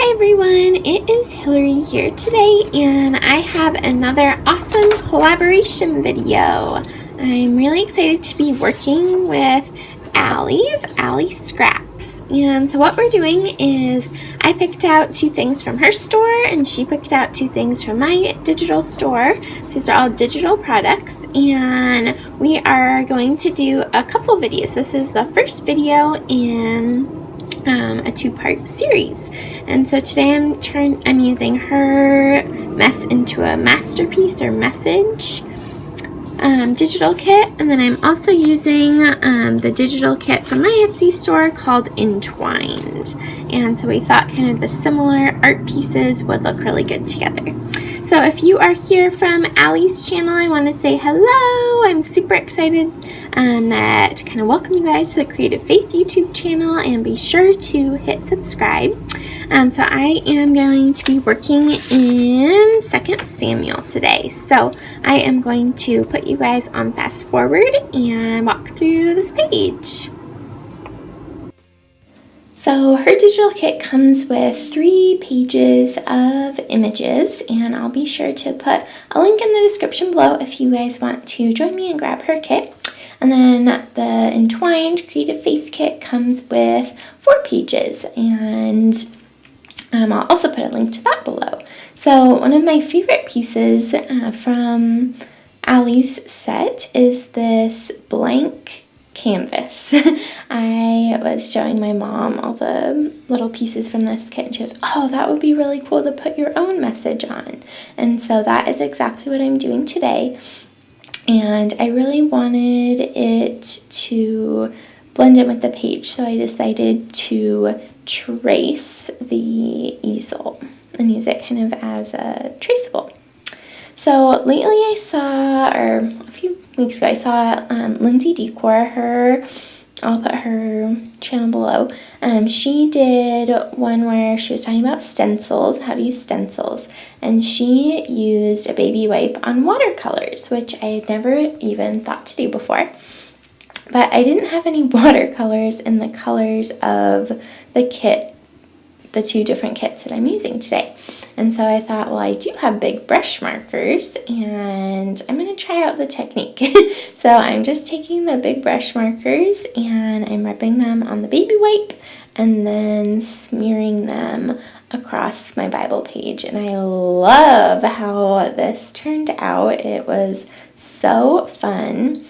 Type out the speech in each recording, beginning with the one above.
Hi everyone, it is Hillary here today and I have another awesome collaboration video. I'm really excited to be working with Allie of Allie Scraps. And so what we're doing is I picked out two things from her store and she picked out two things from my digital store. So these are all digital products and we are going to do a couple videos. This is the first video in a two-part series, and so today I'm using her mess into a masterpiece or message digital kit, and then I'm also using the digital kit from my Etsy store called Entwined, and so we thought kind of the similar art pieces would look really good together. So if you are here from Allie's channel, I want to say hello. I'm super excited to kind of welcome you guys to the Creative Faith YouTube channel, and be sure to hit subscribe. So I am going to be working in 2 Samuel today. So I am going to put you guys on fast forward and walk through this page. So her digital kit comes with 3 pages of images, and I'll be sure to put a link in the description below if you guys want to join me and grab her kit. And then the Entwined Creative Faith kit comes with 4 pages, and I'll also put a link to that below. So one of my favorite pieces from Allie's set is this blank canvas. I was showing my mom all the little pieces from this kit and she goes, "Oh, that would be really cool to put your own message on." And so that is exactly what I'm doing today. And I really wanted it to blend in with the page, so I decided to trace the easel and use it kind of as a traceable. So lately I saw, or a few weeks ago, I saw Lindsay Decor, I'll put her channel below. She did one where she was talking about stencils, how to use stencils, and she used a baby wipe on watercolors, which I had never even thought to do before. But I didn't have any watercolors in the colors of the kit, the 2 different kits that I'm using today. And so I thought, well, I do have big brush markers and I'm going to try out the technique. So I'm just taking the big brush markers and I'm rubbing them on the baby wipe and then smearing them across my Bible page. And I love how this turned out. It was so fun.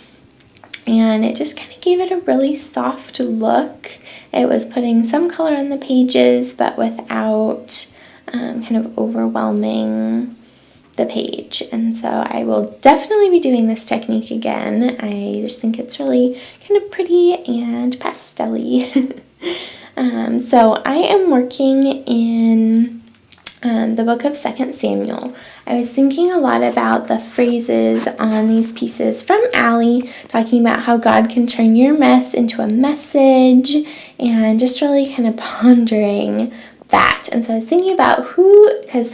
And it just kind of gave it a really soft look. It was putting some color on the pages, but without kind of overwhelming the page. And so I will definitely be doing this technique again. I just think it's really kind of pretty and pastel-y. So I am working in the book of 2 Samuel. I was thinking a lot about the phrases on these pieces from Allie, talking about how God can turn your mess into a message, and just really kind of pondering that. And so I was thinking about because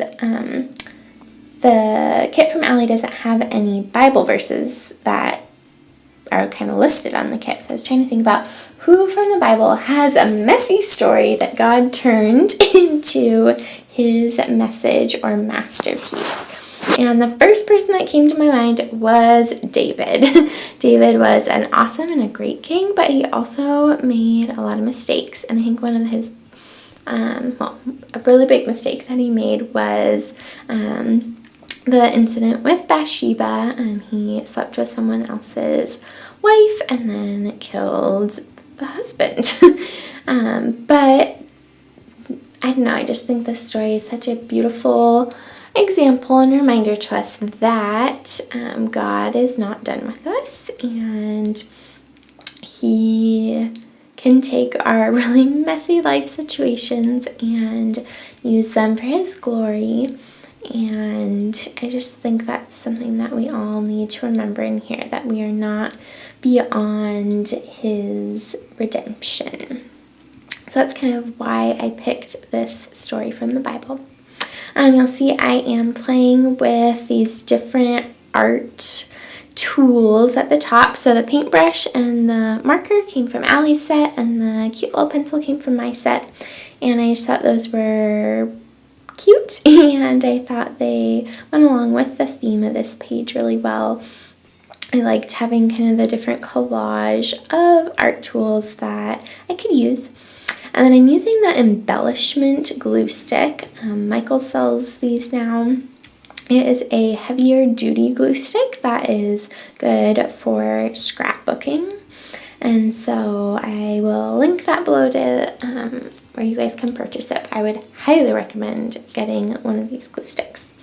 the kit from Allie doesn't have any Bible verses that are kind of listed on the kit. So I was trying to think about who from the Bible has a messy story that God turned into his message or masterpiece. And the first person that came to my mind was David. David was an awesome and a great king, but he also made a lot of mistakes. And I think one of his, a really big mistake that he made was the incident with Bathsheba. He slept with someone else's wife and then killed the husband. But I don't know, I just think this story is such a beautiful example and reminder to us that God is not done with us, and he can take our really messy life situations and use them for his glory. And I just think that's something that we all need to remember in here, that we are not beyond his redemption. So that's kind of why I picked this story from the Bible. You'll see I am playing with these different art tools at the top. So the paintbrush and the marker came from Allie's set, and the cute little pencil came from my set. And I just thought those were cute, and I thought they went along with the theme of this page really well. I liked having kind of the different collage of art tools that I could use. And then I'm using the embellishment glue stick. Michael sells these now. It is a heavier duty glue stick that is good for scrapbooking. And so I will link that below to where you guys can purchase it. I would highly recommend getting one of these glue sticks.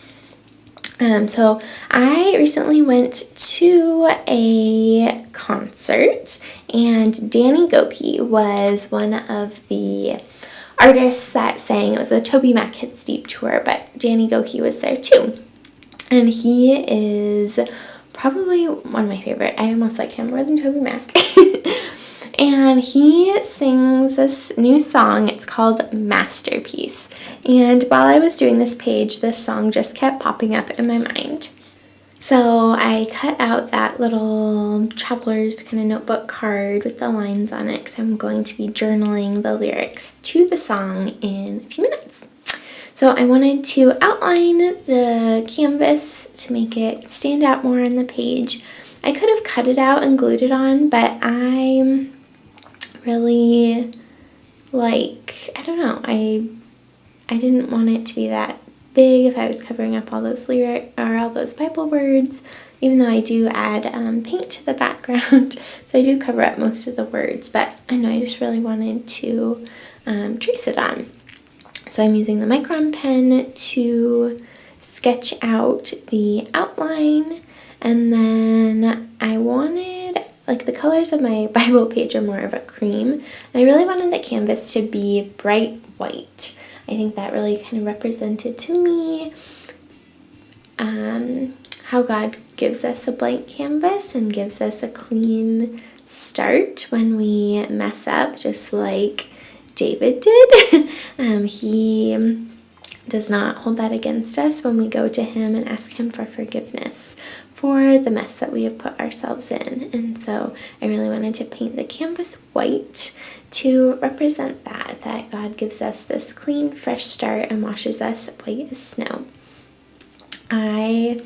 So I recently went to a concert, and Danny Gokey was one of the artists that sang. It was a Toby Mac Hits Deep tour, but Danny Gokey was there too. And he is probably one of my favorite. I almost like him more than Toby Mac. And he sings this new song. It's called Masterpiece. And while I was doing this page, this song just kept popping up in my mind. So I cut out that little traveler's kind of notebook card with the lines on it, because I'm going to be journaling the lyrics to the song in a few minutes. So I wanted to outline the canvas to make it stand out more on the page. I could have cut it out and glued it on, but I really I don't know, I didn't want it to be that big if I was covering up all those all those Bible words, even though I do add paint to the background, so I do cover up most of the words, but I know I just really wanted to trace it on. So I'm using the Micron pen to sketch out the outline, and then I wanted, the colors of my Bible page are more of a cream, and I really wanted the canvas to be bright white. I think that really kind of represented to me how God gives us a blank canvas and gives us a clean start when we mess up, just like David did. He does not hold that against us when we go to him and ask him for forgiveness for the mess that we have put ourselves in. And so I really wanted to paint the canvas white to represent that God gives us this clean, fresh start and washes us white as snow. I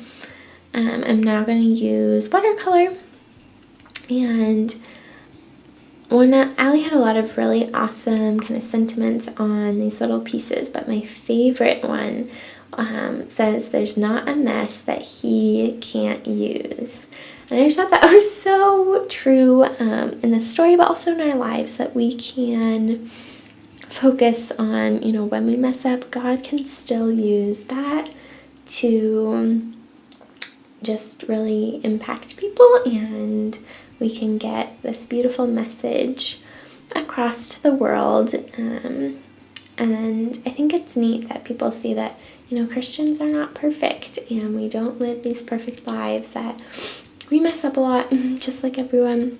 am now going to use watercolor, and Allie had a lot of really awesome kind of sentiments on these little pieces, but my favorite one says, "There's not a mess that he can't use." And I just thought that was so true in the story, but also in our lives, that we can focus on, when we mess up, God can still use that to just really impact people, and we can get this beautiful message across to the world. And I think it's neat that people see that, Christians are not perfect, and we don't live these perfect lives, that we mess up a lot, just like everyone.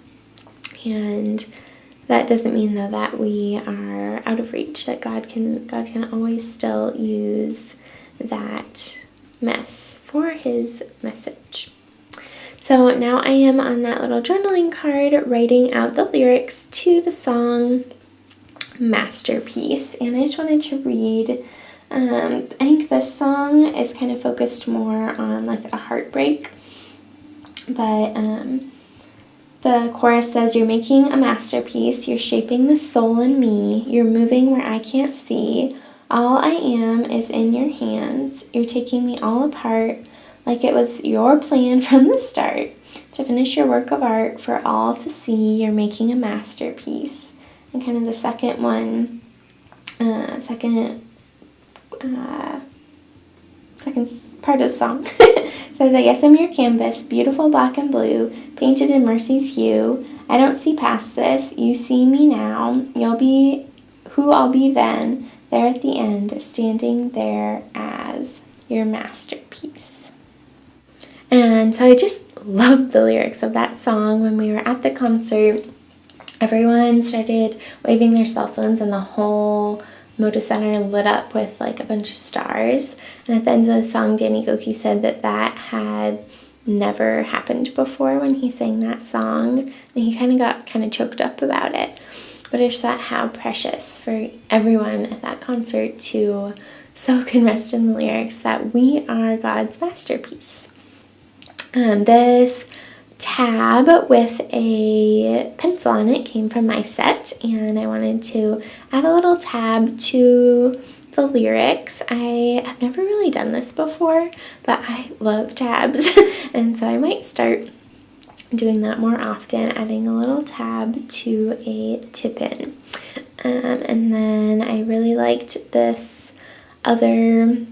And that doesn't mean, though, that we are out of reach, that God can always still use that mess for his message. So now I am on that little journaling card writing out the lyrics to the song Masterpiece. And I just wanted to read, I think this song is kind of focused more on a heartbreak, but the chorus says, "You're making a masterpiece, you're shaping the soul in me, you're moving where I can't see, all I am is in your hands, you're taking me all apart, like it was your plan from the start, to finish your work of art for all to see, you're making a masterpiece." And kind of the second part of the song says, "I guess I'm your canvas, beautiful black and blue, painted in mercy's hue. I don't see past this, you see me now, you'll be who I'll be then, there at the end, standing there as your masterpiece." And so I just loved the lyrics of that song. When we were at the concert, everyone started waving their cell phones, and the whole Moda Center lit up with a bunch of stars. And at the end of the song, Danny Gokey said that had never happened before when he sang that song, and he kind of got choked up about it. But I just thought how precious for everyone at that concert to soak and rest in the lyrics that we are God's masterpiece. This tab with a pencil on it came from my set, and I wanted to add a little tab to the lyrics. I have never really done this before, but I love tabs, and so I might start doing that more often, adding a little tab to a tip-in. And then I really liked this other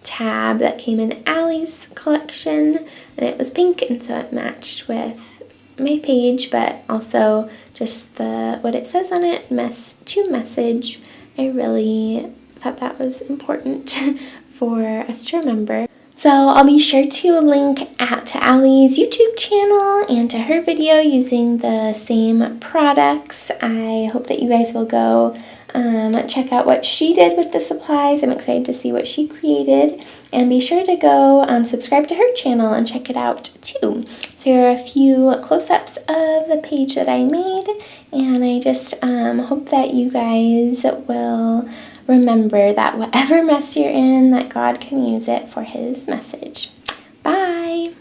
tab that came in Allie's collection, and it was pink, and so it matched with my page, but also just what it says on it, to message. I really thought that was important for us to remember. So I'll be sure to link to Allie's YouTube channel and to her video using the same products. I hope that you guys will go check out what she did with the supplies. I'm excited to see what she created. And be sure to go subscribe to her channel and check it out too. So here are a few close-ups of the page that I made. And I just hope that you guys will remember that whatever mess you're in, that God can use it for His message. Bye!